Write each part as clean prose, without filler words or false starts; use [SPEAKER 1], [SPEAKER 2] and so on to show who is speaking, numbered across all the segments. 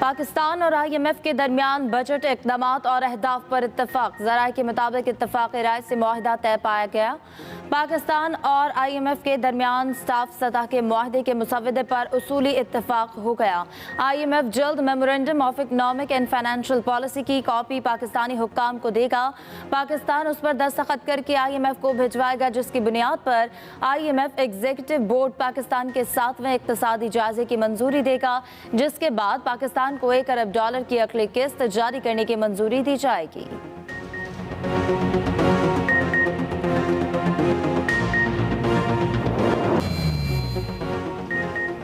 [SPEAKER 1] पाकिस्तान और IMF के दरमियान बजट इक़दामात और अहदाफ पर इत्तफाक। ज़राए के मुताबिक इत्तफाक़ी राय से मुआहदा तय पाया गया। पाकिस्तान और IMF के दरमियान स्टाफ सतह के मुआहदे के मुसव्वदे पर उसूली इत्तफाक हो गया। IMF जल्द memorandum of economic and financial policy की कॉपी पाकिस्तानी हुक्काम को देगा। पाकिस्तान उस पर दस्तखत करके IMF को भिजवाएगा, जिसकी बुनियाद पर IMF एग्जीक्यूटिव बोर्ड पाकिस्तान के 7वें इक़्तिसादी जायजे की मंजूरी देगा, जिसके बाद पाकिस्तान को $1 अरब की अगली किस्त जारी करने की मंजूरी दी जाएगी।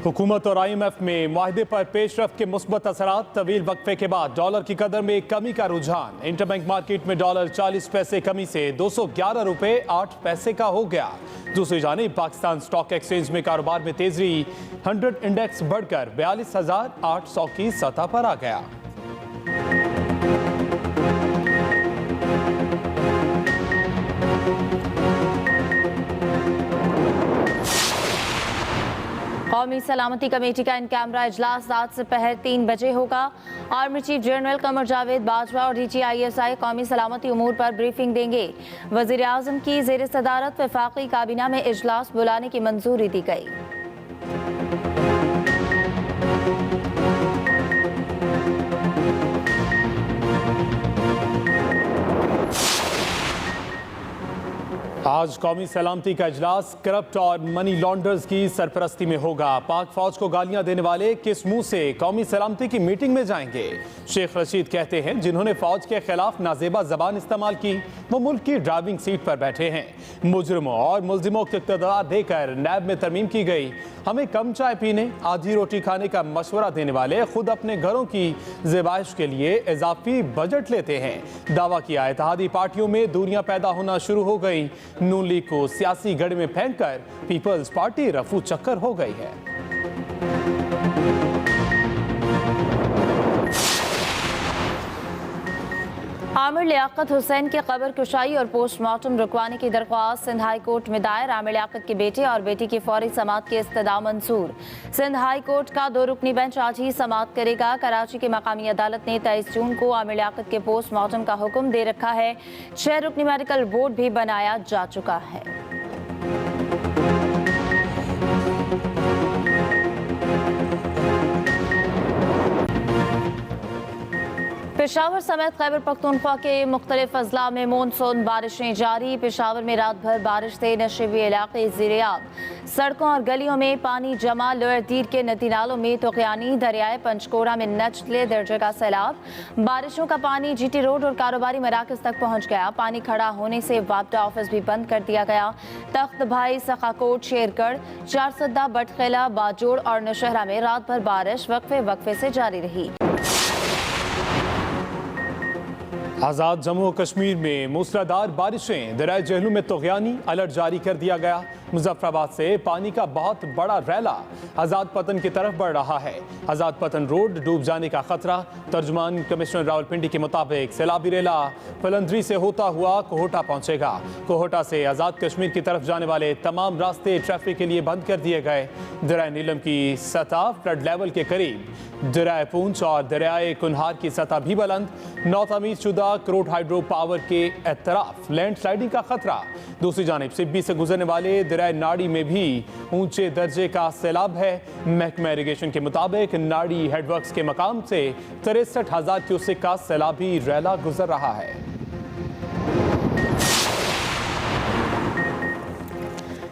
[SPEAKER 2] हुकूमत और IMF में मुआहदे पर पेशरफ्त के मुस्बत असरात। तवील वक्फे के बाद डॉलर की कदर में कमी का रुझान। इंटरबैंक मार्केट में डॉलर 40 पैसे कमी से 211 रुपए 8 पैसे का हो गया। दूसरी जानिब पाकिस्तान स्टॉक एक्सचेंज में कारोबार में तेजी। 100 इंडेक्स बढ़कर 42,800 की सतह पर आ गया।
[SPEAKER 1] कौमी सलामती कमेटी का इन कैमरा इजलास रात से पहर 3 बजे होगा। Army chief general Qamar Javed Bajwa और DGISI कौमी सलामती उमूर पर ब्रीफिंग देंगे। वज़ीर आज़म की ज़ेर सदारत वफाकी काबीना में इजलास बुलाने की मंजूरी दी गई।
[SPEAKER 2] आज कौमी सलामती का इजलास करप्ट और मनी लॉन्डर्स की सरपरस्ती में होगा। पाक फौज को गालियां देने वाले किस मुंह से कौमी सलामती की मीटिंग में जाएंगे? शेख रशीद कहते हैं जिन्होंने फौज के खिलाफ नाजेबा जबान इस्तेमाल की वो मुल्क की ड्राइविंग सीट पर बैठे हैं। मुजरिमों और मुल्जिमों को इक़्तिदार देकर नैब में तरमीम की गई। हमें कम चाय पीने आधी रोटी खाने का मशवरा देने वाले खुद अपने घरों की ज़ेबाइश के लिए इजाफी बजट लेते हैं। दावा किया इत्तेहादी पार्टियों में दूरियां पैदा होना शुरू हो गई। नून लीग को सियासी गढ़ में फेंककर पीपल्स पार्टी रफू चक्कर हो गई है।
[SPEAKER 1] आमिर लियाकत हुसैन की कब्र कुशाई और पोस्टमार्टम रुकवाने की दरख्वास्त सिंध हाई कोर्ट में दायर। आमिर लियाकत के बेटे और बेटी की फौरी समाअत की इस्तदा मंजूर। सिंध हाई कोर्ट का 2 रुकनी बेंच आज ही समाअत करेगा। कराची की मकामी अदालत ने 23 जून को आमिर लियाकत के पोस्टमार्टम का हुक्म दे रखा है। 6 रुकनी मेडिकल बोर्ड भी बनाया जा चुका है। पेशावर समेत खैबर पख्तूनख्वा के मुख्तलिफ अजला में मानसून बारिशें जारी। पेशावर में रात भर बारिश से नशेबी इलाके ज़ेर-ए-आब। सड़कों और गलियों में पानी जमा। लोअर दीर के नदी नालों में तुग़यानी। दरियाए पंचकोरा में नचले दर्जे का सैलाब। बारिशों का पानी GT रोड और कारोबारी मराकज़ तक पहुँच गया। पानी खड़ा होने से वापडा ऑफिस भी बंद कर दिया गया। तख्त भाई, सखाकोट, शेरगढ़, चारसद्दा, बटखेला, बाजोड़ और नौशहरा में रात भर बारिश वक्फे से जारी रही।
[SPEAKER 2] आज़ाद जम्मू कश्मीर में मूसलाधार बारिशें। दरिया जहलू में तुग़यानी। अलर्ट जारी कर दिया गया। मुजफ्फराबाद से पानी का बहुत बड़ा रैला आज़ाद पतन की तरफ बढ़ रहा है। आज़ाद पतन रोड डूब जाने का खतरा। तर्जुमान कमिश्नर रावलपिंडी के मुताबिक सैलाबी रेला फलंदरी से होता हुआ कोहटा पहुंचेगा। कोहटा से आज़ाद कश्मीर की तरफ जाने वाले तमाम रास्ते ट्रैफिक के लिए बंद कर दिए गए। दरिया नीलम की सतह फ्लड लेवल के करीब। दरिया पूंछ और दरियाए कुनहार की सतह भी बुलंद। नौ तमीज़ शुदा क्रोड हाइड्रो पावर के एतराफ लैंड स्लाइडिंग का खतरा। दूसरी जानिब सिब्बी से गुजरने वाले दरिया नाड़ी में भी ऊंचे दर्जे का सैलाब है। महकमा इरिगेशन के मुताबिक नाड़ी हेडवर्क्स के मकाम से 63,000 क्यूसेक का सैलाबी रैला गुजर रहा है।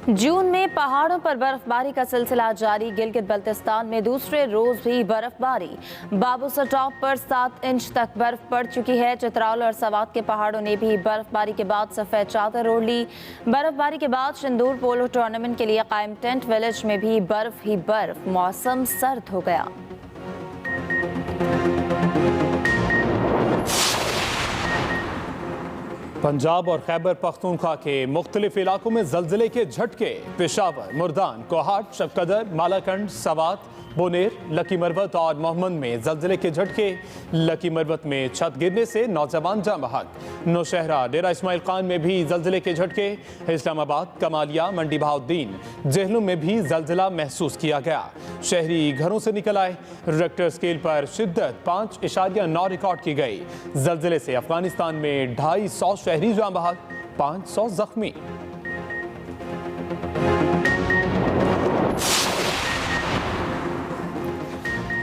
[SPEAKER 1] जून में पहाड़ों पर बर्फबारी का सिलसिला जारी। गिलगित बल्तिस्तान में दूसरे रोज भी बर्फबारी। बाबूसर टॉप पर 7 इंच तक बर्फ पड़ चुकी है। चित्राल और सवात के पहाड़ों ने भी बर्फबारी के बाद सफेद चादर ओढ़ ली। बर्फबारी के बाद शिंदूर पोलो टूर्नामेंट के लिए कायम टेंट विलेज में भी बर्फ ही बर्फ। मौसम सर्द हो गया।
[SPEAKER 2] पंजाब और खैबर पख्तूनख्वा के मुख्तलिफ इलाकों में जल्जले के झटके। पेशावर, मुर्दान, कोहाट, शबकदर, मालाकंड, सवात, बोनेर, लकी मरवत और मोहम्मद में जल्जले के झटके। लकी मरवत में छत गिरने से नौजवान जाँ बहक। नौशहरा, डेरा इस्माइल खान में भी जल्जले के झटके। इस्लामाबाद, कमालिया, मंडी बहाउद्दीन, जेहलम में भी जल्जला महसूस किया गया। शहरी घरों से निकल आए। रिक्टर स्केल पर शिद्दत 5.9 रिकॉर्ड की गई। जल्जले से अफगानिस्तान में 250 शहरी जाँ बहक, 500 जख्मी।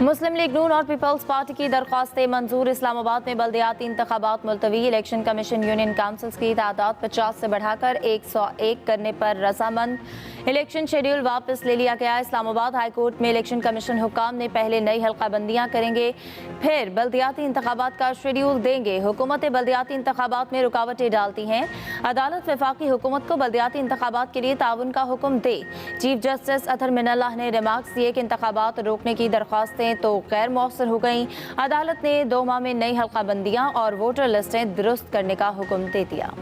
[SPEAKER 1] मुस्लिम लीग नून और पीपल्स पार्टी की दरख्वास्तें मंजूर। इस्लामाबाद में बल्दियाती इंतखाबात मुलतवी। इलेक्शन कमीशन यूनियन काउंसिल्स की तादाद 50 से बढ़ाकर 101 करने पर रजामंद। इलेक्शन शेड्यूल वापस ले लिया गया। इस्लामाबाद हाई कोर्ट में इलेक्शन कमीशन हुकाम ने पहले नई हल्काबंदियां करेंगे, फिर बल्दियाती इंतखाबात का शेड्यूल देंगे। हुकूमतें बल्दियाती इंतखाबात में रुकावटें डालती हैं। अदालत वफाकी हुकूमत को बल्दियाती इंतखाबात के लिए ताउन का हुक्म दे। चीफ जस्टिस अतहर मिनल्लाह ने रिमार्क्स दिए कि इंतखाबात रोकने की दरख्वास्तें तो गैर मौसर हो गई। अदालत ने 2 माह में नई हल्काबंदियां और वोटर लिस्टें दुरुस्त करने का हुक्म दे दिया।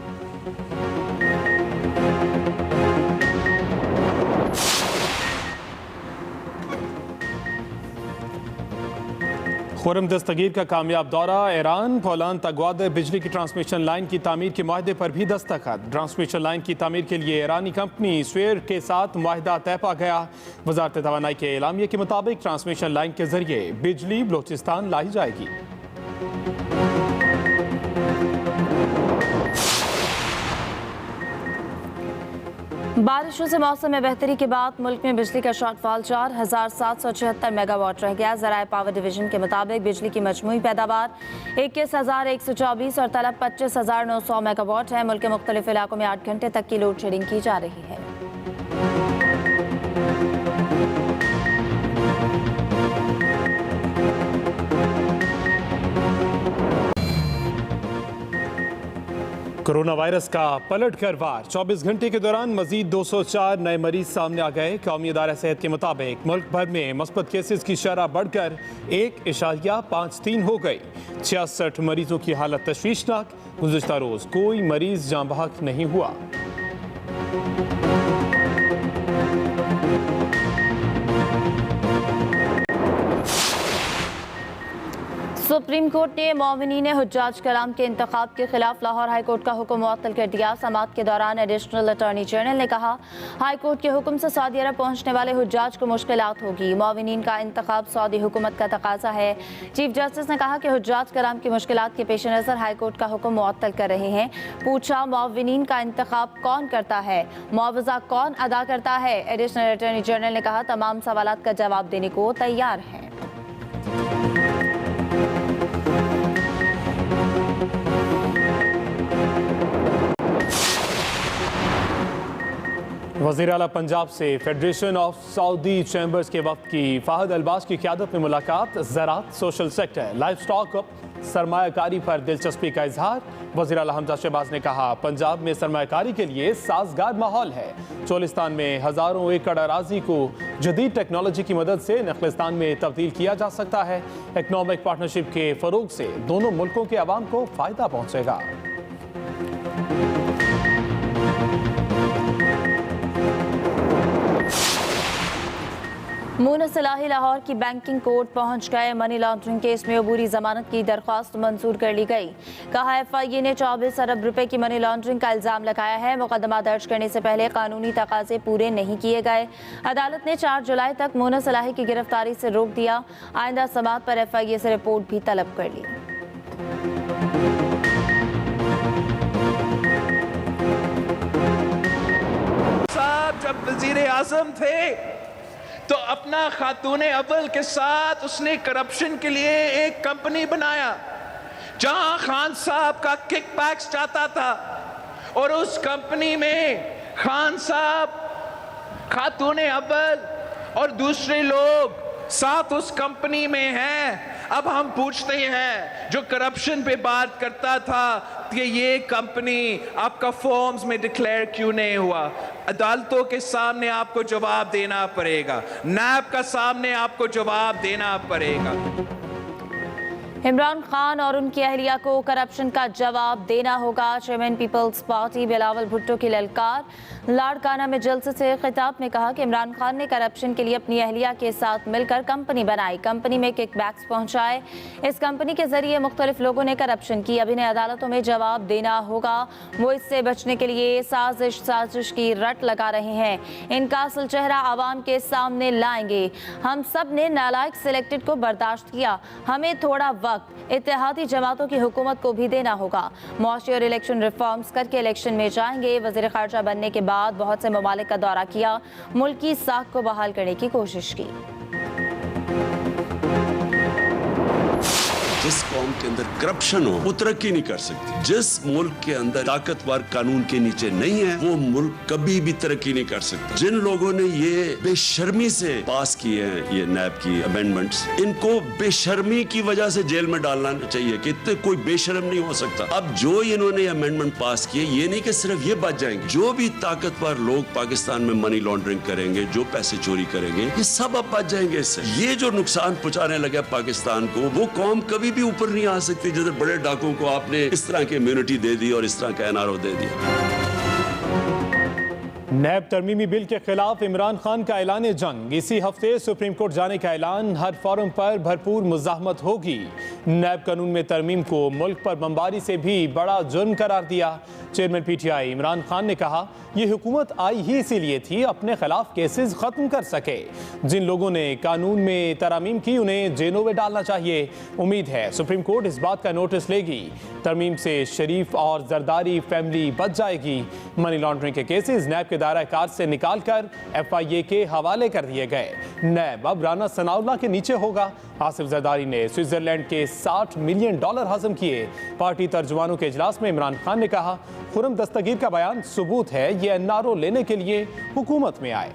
[SPEAKER 2] खुर्रम दस्तगीर का कामयाब दौरा। ईरान, पोलैंड तगवादर बिजली की ट्रांसमिशन लाइन की तामीर के मुआहदे पर भी दस्तखत। ट्रांसमिशन लाइन की तामीर के लिए ईरानी कंपनी स्वेयर के साथ मुआहदा तय पा गया। वजारत तवानाई के एलामिया के मुताबिक ट्रांसमिशन लाइन के जरिए बिजली बलोचिस्तान लाई जाएगी।
[SPEAKER 1] बारिशों से मौसम में बेहतरी के बाद मुल्क में बिजली का शॉर्टफॉल 4776 मेगावाट रह गया। ज़राए पावर डिवीजन के मुताबिक बिजली की मजमूई पैदावार 21,124 और तलब 25,900 मेगावाट है। मुल्क के मुख्तलिफ इलाकों में 8 घंटे तक की लोड शेडिंग की जा रही है।
[SPEAKER 2] कोरोना वायरस का पलट कर वार। 24 घंटे के दौरान मजीद 204 नए मरीज सामने आ गए। कौमी इदारा सेहत के मुताबिक मुल्क भर में मुस्बत केसेस की शरह बढ़कर 1.53 हो गई। 66 मरीजों की हालत तशवीशनाक। गुज़िश्ता रोज कोई मरीज जाँ बहक नहीं हुआ।
[SPEAKER 1] सुप्रीम कोर्ट ने मोमिनीन हुज्जाज कराम के इंतखाब के खिलाफ लाहौर हाई कोर्ट का हुक्म मुअत्तल कर दिया। समाअत के दौरान एडिशनल अटॉर्नी जनरल ने कहा, हाई कोर्ट के हुक्म से सऊदी अरब पहुंचने वाले हुज्जाज को मुश्किलात होगी। मोमिनीन का इंतखाब सऊदी हुकूमत का तकाजा है। चीफ जस्टिस ने कहा कि हुज्जाज कराम की मुश्किलात के पेश नज़र हाई कोर्ट का हुक्म मुअत्तल कर रहे हैं। पूछा, मोमिनीन का इंतखाब कौन करता है, मुआवजा कौन अदा करता है? एडिशनल अटॉर्नी जनरल ने कहा, तमाम सवालात का जवाब देने को तैयार है।
[SPEAKER 2] वज़ीर आला पंजाब से फेडरेशन ऑफ सऊदी चैम्बर्स के वक्त की फाहद अल्बास की क़यादत में मुलाकात। ज़राअत, सोशल सेक्टर, लाइफ स्टॉक, सरमायाकारी पर दिलचस्पी का इजहार। वज़ीर आला हमजा शहबाज ने कहा, पंजाब में सरमायाकारी के लिए साजगार माहौल है। चोलिस्तान में हज़ारों एकड़ अराजी को जदीद टेक्नोलॉजी की मदद से नखलिस्तान में तब्दील किया जा सकता है। इकनॉमिक पार्टनरशिप के फ़रोग से दोनों मुल्कों के अवाम को फ़ायदा पहुँचेगा।
[SPEAKER 1] मुनस इलाही लाहौर की बैंकिंग कोर्ट पहुंच गए। मनी लॉन्ड्रिंग केस में अबूरी जमानत की दरख्वास्त मंजूर कर ली गई। कहा, FIA ने 24 अरब रुपए की मनी लॉन्ड्रिंग का इल्जाम लगाया है। मुकदमा दर्ज करने से पहले कानूनी तकाजे पूरे नहीं किए गए। अदालत ने 4 जुलाई तक मुनस इलाही की गिरफ्तारी से रोक दिया। आइंदा समाअत पर FIA से रिपोर्ट भी तलब कर ली।
[SPEAKER 3] साहब जब वजीर आजम थे तो अपना खातून अव्वल के साथ उसने करप्शन के लिए एक कंपनी बनाया जहां खान साहब का किक बैक्स जाता था, और उस कंपनी में खान साहब, खातून अव्वल और दूसरे लोग साथ उस कंपनी में हैं। अब हम पूछते हैं, जो करप्शन पे बात करता था कि ये कंपनी आपका फॉर्म्स में डिक्लेयर क्यों नहीं हुआ? अदालतों के सामने आपको जवाब देना पड़ेगा, नैब का सामने आपको जवाब देना पड़ेगा।
[SPEAKER 1] इमरान खान और उनकी अहलिया को करप्शन का जवाब देना होगा। Chairman People's party Bilawal Bhutto की ललकार। लाड़काना में जलसे से खिताब में कहा कि इमरान खान ने करप्शन के लिए अपनी अहलिया के साथ मिलकर कंपनी बनाई, कंपनी में किकबैक्स पहुंचाए। इस कंपनी के जरिए मुख्तलिफ लोगों ने करप्शन की। अब इन्हें अदालतों में जवाब देना होगा। वो इससे बचने के लिए साजिश की रट लगा रहे हैं। इनका असल चेहरा आवाम के सामने लाएंगे। हम सब ने नालायक सिलेक्टेड को बर्दाश्त किया, हमें थोड़ा वक्त इत्तेहादी जमातों की हुकूमत को भी देना होगा। मुआशी और इलेक्शन रिफॉर्म्स करके इलेक्शन में जाएंगे। वज़ीर ख़ारजा बनने के बाद बहुत से ममालिक का दौरा किया, मुल्क की साख को बहाल करने की कोशिश की।
[SPEAKER 4] जिस कौम के अंदर करप्शन हो वो तरक्की नहीं कर सकती। जिस मुल्क के अंदर ताकतवर कानून के नीचे नहीं है वो मुल्क कभी भी तरक्की नहीं कर सकता। जिन लोगों ने ये बेशर्मी से पास किए हैं ये नैब की अमेंडमेंट्स, इनको बेशर्मी की वजह से जेल में डालना चाहिए कि इतने कोई बेशर्म नहीं हो सकता। अब जो इन्होंने अमेंडमेंट पास किए, ये नहीं कि सिर्फ ये बच जाएंगे, जो भी ताकतवर लोग पाकिस्तान में मनी लॉन्ड्रिंग करेंगे, जो पैसे चोरी करेंगे, ये सब अब बच जाएंगे इससे। ये जो नुकसान पहुंचाने लगे पाकिस्तान को, वो कौम कभी भी ऊपर नहीं आ सकती जैसे बड़े डाकुओं को आपने इस तरह की इम्यूनिटी दे दी और इस तरह का एनआरओ दे दिया।
[SPEAKER 2] नैब तरमीमी बिल के खिलाफ इमरान खान का ऐलान जंग। इसी हफ्ते सुप्रीम कोर्ट जाने का ऐलान। हर फोरम पर भरपूर मुज़ाहमत होगी। नैब कानून में तरमीम को मुल्क पर बमबारी से भी बड़ा जुर्म करार दिया। चेयरमैन पीटीआई इमरान खान ने कहा यह हुकूमत आई ही इसीलिए थी अपने खिलाफ केसेस खत्म कर सके। जिन लोगों ने कानून में तरमीम की उन्हें जेलों में डालना चाहिए। उम्मीद है सुप्रीम कोर्ट इस बात का नोटिस लेगी। तरमीम से शरीफ और जरदारी फैमिली बच जाएगी। मनी लॉन्ड्रिंग के केसेस नैब के दायरा कार से निकालकर FIA के हवाले कर दिए गए। नैब अब राना सनाउल्लाह के नीचे होगा। आसिफ जरदारी ने स्विट्जरलैंड के $60 मिलियन हजम किए। पार्टी तर्जुमानों के इजलास में इमरान खान ने कहा खुर्रम दस्तगीर का बयान सबूत है ये एनआरओ लेने के लिए हुकूमत में आए।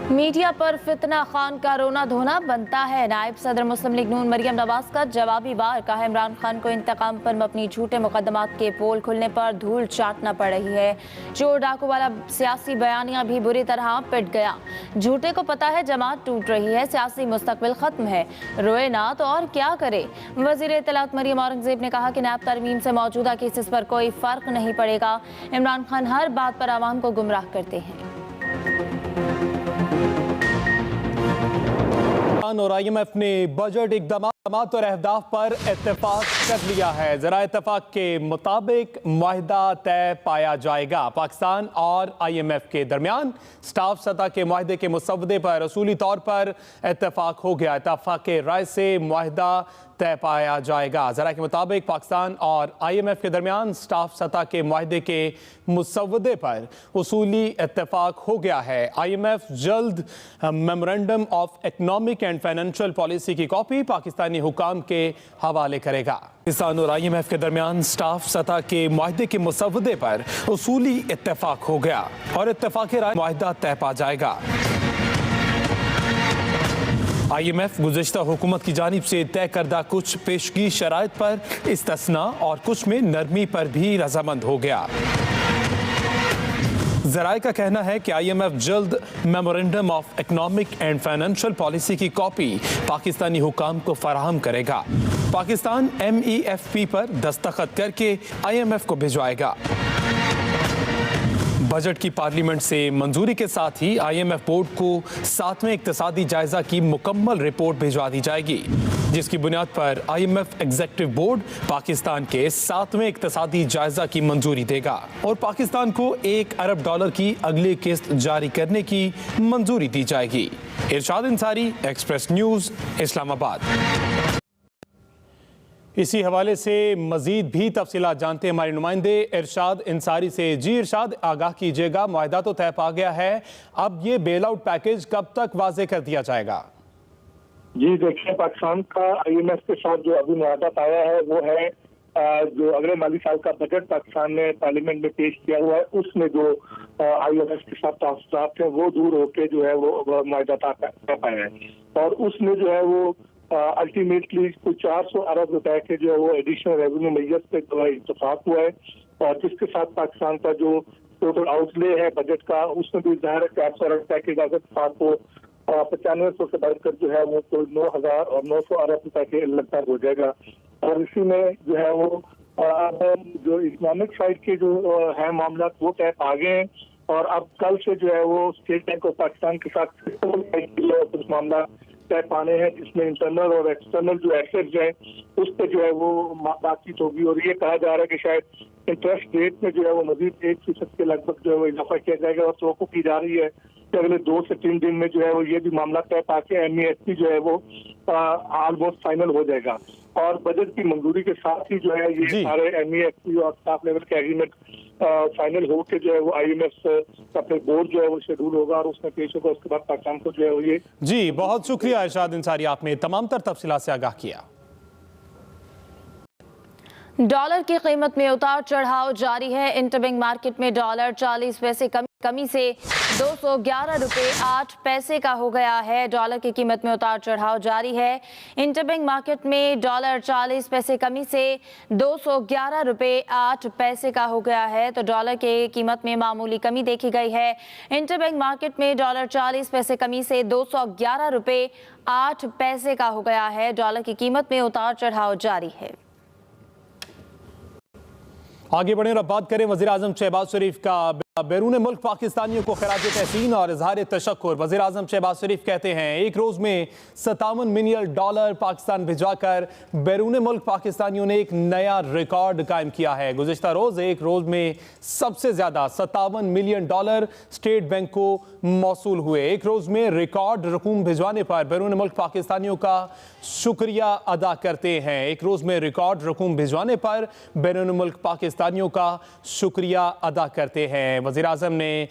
[SPEAKER 1] मीडिया पर फितना खान का रोना धोना बनता है। नायब सदर मुस्लिम लीग नून मरियम नवाज का जवाबी वार। कहा इमरान खान को इंतकाम पर अपनी झूठे मुकदमात के पोल खुलने पर धूल चाटना पड़ रही है। चोर डाकू वाला सियासी बयानिया भी बुरी तरह पिट गया। झूठे को पता है जमात टूट रही है, सियासी मुस्तकबिल खत्म है, रोए ना तो और क्या करे। वजीर इत्तलात मरियम औरंगजेब ने कहा कि नैब तरमीम से मौजूदा केसेस पर कोई फर्क नहीं पड़ेगा। इमरान खान हर बात पर आवाम को गुमराह करते हैं।
[SPEAKER 2] और IMF ने बजट इक़दामात और अहदाफ पर इत्तेफाक कर लिया है। ज़रा इत्तेफाक के मुताबिक मुआहिदा तय पाया जाएगा। पाकिस्तान और IMF के दरमियान स्टाफ सतह के मुआहिदे के मुसव्वदे पर असूली तौर पर इत्तेफाक हो गया। इत्तेफाक राय से मुआहिदा तय पाया जाएगा। ज़रा के मुताबिक पाकिस्तान और IMF के दरमियान स्टाफ सतह के मुआहिदे के मुसव्वदे पर उसूली इत्तेफाक हो गया है। IMF जल्द memorandum of economic and financial policy की कॉपी पाकिस्तानी हुकाम के हवाले करेगा। पाकिस्तान और IMF के दरमियान स्टाफ सतह के मुआहिदे के मुसव्वदे पर उसूली इत्तेफाक हो गया और इत्तेफाक राय मुआहिदा तय पा जाएगा। IMF गुज़श्ता हुकूमत की जानिब से तय करदा कुछ पेशगी शराइत पर इस्तिस्ना और कुछ में नरमी पर भी रजामंद हो गया। ज़राए का कहना है कि IMF जल्द memorandum of economic and financial policy की कॉपी पाकिस्तानी हुकाम को फराहम करेगा। पाकिस्तान MEFP पर दस्तखत करके IMF को भिजवाएगा। बजट की पार्लियामेंट से मंजूरी के साथ ही IMF बोर्ड को 7वें इक्तिसादी जायजा की मुकम्मल रिपोर्ट भिजवा दी जाएगी, जिसकी बुनियाद पर IMF एग्जीक्यूटिव बोर्ड पाकिस्तान के 7वें इक्तिसादी जायजा की मंजूरी देगा और पाकिस्तान को $1 अरब की अगली किस्त जारी करने की मंजूरी दी जाएगी। इरशाद अंसारी, एक्सप्रेस न्यूज़, इस्लामाबाद। इसी हवाले से मजीद भी तफसीलात जानते हैं हमारे नुमाइंदे इरशाद अंसारी से। जी इरशाद, आगाह कीजिएगा, मुआहिदा तो तय पा गया है, अब ये बेल आउट पैकेज कब तक वाजे कर दिया जाएगा?
[SPEAKER 5] जी देखिए, पाकिस्तान का IMF के साथ जो अभी मुआहिदा पाया है वो है जो अगले माली साल का बजट पाकिस्तान ने पार्लियामेंट में पेश किया हुआ है, उसमें जो IMF के साथ तासुरात हैं वो दूर होकर जो है वो मुआहिदा तय पाया है और उसमें जो है वो अल्टीमेटली कुछ 400 अरब रुपए के जो है वो एडिशनल रेवेन्यू मेजर्स पे जो है इत्तेफाक हुआ है और जिसके साथ पाकिस्तान का जो टोटल आउटले है बजट का, उसमें भी जाहिर है कि 800 अरब पैकेज अगर को 9500 से बढ़कर जो है वो तो 9000 और 900 अरब रुपए के लगभग हो जाएगा। और इसी में जो है वो जो इकोनॉमिक साइड के जो है मामला वो तय आ गए हैं और अब कल से जो है वो स्टेट बैंक ऑफ पाकिस्तान के साथ कुछ मामला तय पाने हैं, जिसमें इंटरनल और एक्सटर्नल जो एसेट्स हैं उस पर जो है वो बातचीत होगी। और ये कहा जा रहा है कि शायद इंटरेस्ट रेट में जो है वो मजीद 1% के लगभग जो है वो इजाफा किया जाएगा और तवक्को की जा रही है कि अगले 2 से 3 दिन में जो है वो ये भी मामला तय पाके MESP जो है वो ऑलमोस्ट फाइनल हो जाएगा। और बजट की मंजूरी के साथ ही जो है ये सारे MESP और स्टाफ लेवल के एग्रीमेंट फाइनल हो के जो है वो IMF अपने बोर्ड जो है वो शेड्यूल होगा और उसमें पेश होगा। उसके बाद पाकिस्तान को जो है वो ये।
[SPEAKER 2] जी, बहुत शुक्रिया इरशाद अंसारी, आपने तमाम तर तफसीलात से आगाह किया।
[SPEAKER 1] डॉलर की कीमत में उतार चढ़ाव जारी है। इंटरबैंक मार्केट में डॉलर 40 पैसे कमी से 211 रुपये 8 पैसे का हो गया है। डॉलर की कीमत में उतार चढ़ाव जारी है। इंटरबैंक मार्केट में डॉलर 40 पैसे कमी से 211 रुपये 8 पैसे का हो गया है, तो डॉलर की कीमत में मामूली कमी देखी गई है। इंटरबैंक मार्केट में डॉलर 40 पैसे कमी से 211 रुपये 8 पैसे का हो गया है। डॉलर की कीमत में उतार चढ़ाव जारी है।
[SPEAKER 2] आगे बढ़े और अब बात करें वज़ीर आज़म शहबाज शरीफ का बैरून मुल्क पाकिस्तानियों को खराज तहसीन और इजहार तशक्कुर। वज़ीर आज़म शहबाज शरीफ कहते हैं एक रोज़ में 57 मिलियन डॉलर पाकिस्तान भिजवाकर बैरून मुल्क पाकिस्तानियों ने एक नया रिकॉर्ड कायम किया है। गुज़िश्ता रोज़ एक रोज़ में सबसे ज़्यादा 57 मिलियन डॉलर स्टेट बैंक को मौसूल हुए। एक रोज़ में रिकॉर्ड रकूम भिजवाने पर बैरून मुल्क पाकिस्तानियों का शुक्रिया अदा करते हैं। एक रोज़ में रिकॉर्ड रकूम भिजवाने पर बैरून मुल्क पाकिस्तानियों का शुक्रिया अदा करते हैं। वज़ीर आज़म ने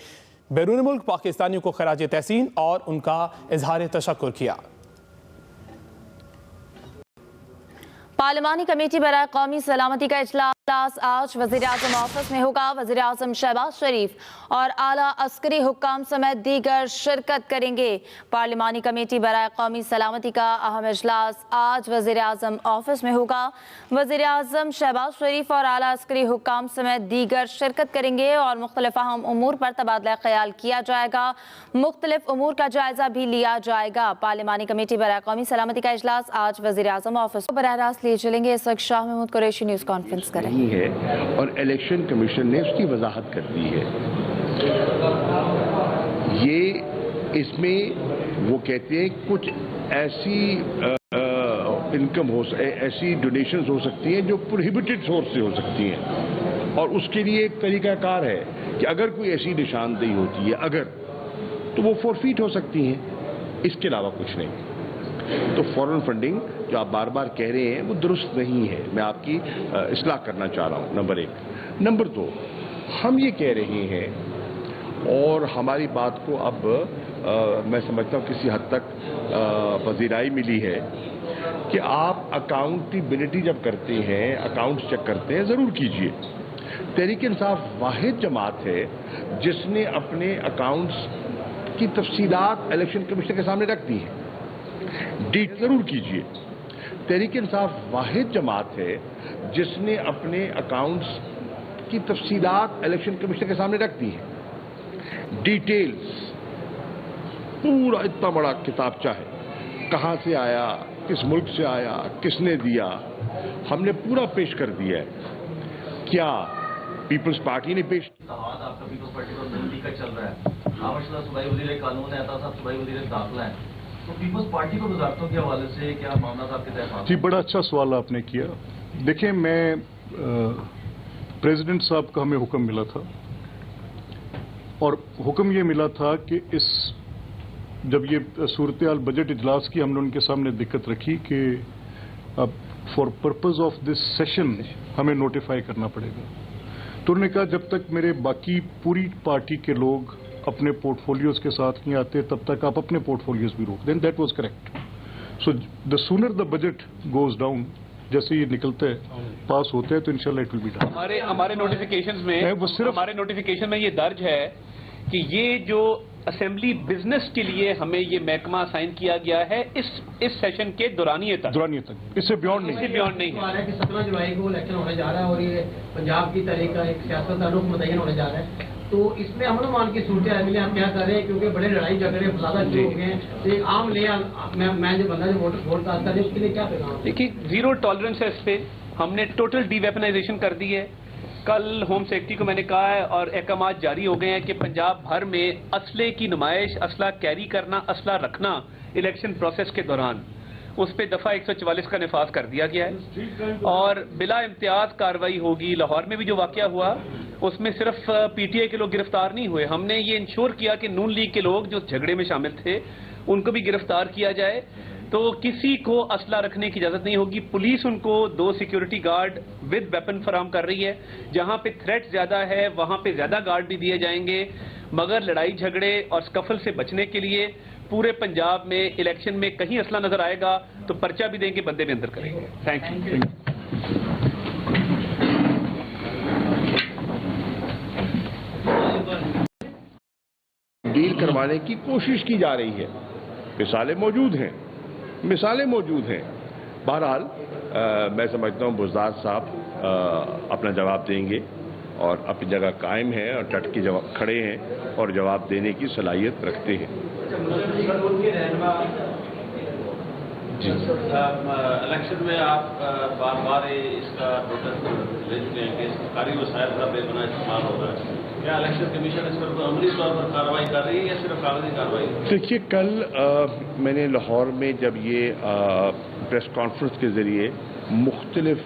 [SPEAKER 2] बैरून मुल्क पाकिस्तानियों को खराज तहसीन और उनका इजहार तशक्कुर किया।
[SPEAKER 1] पार्लिमानी कमेटी बराए कौमी सलामती का इजलास आज वज़ीर आज़म ऑफिस में होगा। वज़ीर आज़म शहबाज शरीफ और आला अस्करी हुक्काम समेत दीगर शिरकत करेंगे। पार्लिमानी कमेटी बराए कौमी सलामती का अहम इजलास आज वज़ीर आज़म ऑफिस में होगा। वज़ीर आज़म शहबाज शरीफ और आला अस्करी हुक्काम समेत दीगर शिरकत करेंगे और मुख्तलिफ अहम उमूर पर तबादला ख्याल किया जाएगा। मुख्तलिफ उमूर का जायजा भी लिया जाएगा। पार्लिमानी कमेटी बराए कौमी सलामती का इजलास आज वज़ीर आज़म ऑफिस बराह रास्त लिए चलेंगे। इस वक्त शाह महमूद कुरैशी न्यूज़ कॉन्फ्रेंस करें
[SPEAKER 6] है और इलेक्शन कमीशन ने उसकी वजाहत कर दी है। ये इसमें वो कहते हैं कुछ ऐसी इनकम ऐसी डोनेशंस हो सकती हैं जो प्रोहिबिटेड सोर्स से हो सकती हैं और उसके लिए एक तरीकाकार है कि अगर कोई ऐसी निशानदेही होती है अगर तो वो फॉरफीट हो सकती हैं, इसके अलावा कुछ नहीं। तो फॉरेन फंडिंग जो आप बार बार कह रहे हैं वो दुरुस्त नहीं है। मैं आपकी इस्लाह करना चाह रहा हूँ, नंबर 1। नंबर 2, हम ये कह रहे हैं और हमारी बात को अब मैं समझता हूँ किसी हद तक पजीराई मिली है कि आप अकाउंटेबिलिटी जब करते हैं, अकाउंट्स चेक करते हैं, ज़रूर कीजिए। तहरीक इंसाफ वाहिद जमात है जिसने अपने अकाउंट्स की तफसीलात इलेक्शन कमीशन के सामने रख दी है। डीट जरूर कीजिए। तहरीक इंसाफ वाहिद जमात है जिसने अपने अकाउंट्स की तफसीलात इलेक्शन कमीशन के सामने रख दी है। डिटेल्स पूरा इतना बड़ा किताबचा है, कहाँ से आया, किस मुल्क से आया, किसने दिया, हमने पूरा पेश कर दिया है। क्या पीपल्स पार्टी ने पेश
[SPEAKER 7] आपका पीपल्स पार्टी को नजदीक का चल रहा है, आवाज़ सूबाई वज़ीर कानून है, अता साहब सूबाई वज़ीर दाखिला है, तो पीपल्स पार्टी को वजारतों के हवाले से क्या मामला आपके तहत?
[SPEAKER 8] जी, बड़ा अच्छा सवाल आपने किया। देखिए, मैं प्रेसिडेंट साहब का हमें हुक्म मिला था और हुक्म ये मिला था कि जब ये सूरत हाल बजट इजलास की हमने उनके सामने दिक्कत रखी कि अब for purpose of this session हमें नोटिफाई करना पड़ेगा, तो उन्होंने कहा जब तक मेरे बाकी पूरी पार्टी के लोग अपने पोर्टफोलियोज के साथ नहीं आते तब तक आप अपने पोर्टफोलियोज भी रोक दें। That was correct. So the sooner the budget goes down, जैसे ये निकलता है, पास होता है, तो इंशाल्लाह इट विल बी डन।
[SPEAKER 9] हमारे नोटिफिकेशंस में
[SPEAKER 8] वो सिर्फ
[SPEAKER 9] हमारे नोटिफिकेशन में ये दर्ज है कि ये जो असेंबली बिजनेस के लिए हमें ये महकमा असाइन किया गया है इस सेशन के दौरानिए तक,
[SPEAKER 8] इससे बियॉन्ड नहीं
[SPEAKER 7] है। 17 जुलाई को इलेक्शन होने जा रहा है और ये पंजाब की तरह का एक सियासत रुख मुतय्यन होने जा रहा है।
[SPEAKER 10] तो इसमें अमन मान की सूरत मिले हम क्या कर रहे हैं, क्योंकि बड़े लड़ाई झगड़े फसादा शुरू हो गए हैं, तो एक आम मैं जो बंदा जो वोट कास्ट कर उसके लिए क्या पैगाम?
[SPEAKER 9] देखिए, जीरो टॉलरेंस है इस पे। हमने टोटल डीवेपनाइजेशन कर दी है। कल होम सेक्रेटरी को मैंने कहा है और अहकामात जारी हो गए हैं कि पंजाब भर में असले की नुमाइश, असला कैरी करना, असला रखना इलेक्शन प्रोसेस के दौरान, उस पे दफा 144 का निफाज कर दिया गया है और बिला इम्तियाज कार्रवाई होगी। लाहौर में भी जो वाकया हुआ उसमें सिर्फ पीटीआई के लोग गिरफ्तार नहीं हुए, हमने ये इंश्योर किया कि नून लीग के लोग जो झगड़े में शामिल थे उनको भी गिरफ्तार किया जाए। तो किसी को असला रखने की इजाजत नहीं होगी। पुलिस उनको 2 सिक्योरिटी गार्ड विद वेपन फराम कर रही है। जहां पे थ्रेट ज्यादा है वहां पे ज्यादा गार्ड भी दिए जाएंगे, मगर लड़ाई झगड़े और स्कफल से बचने के लिए पूरे पंजाब में इलेक्शन में कहीं असला नजर आएगा तो पर्चा भी देंगे, बंदे भी अंदर करेंगे। Thank you.
[SPEAKER 6] डील करवाने की कोशिश की जा रही है। मिसालें मौजूद हैं। बहरहाल मैं समझता हूँ बुज़दार साहब अपना जवाब देंगे और अपनी जगह कायम है और डट के जवाब खड़े हैं और जवाब देने की सलाहियत रखते हैं।
[SPEAKER 7] जी इलेक्शन में आप बार बार इसका प्रोटेस्ट ले चुके हैं कि सरकारी वसाइल का बेपना इस्तेमाल हो रहा है। क्या इलेक्शन कमीशन इस पर अमली तौर पर कार्रवाई कर रही है या सिर्फ कागजी कार्रवाई?
[SPEAKER 6] देखिए, कल मैंने लाहौर में जब ये प्रेस कॉन्फ्रेंस के जरिए मुख्तलिफ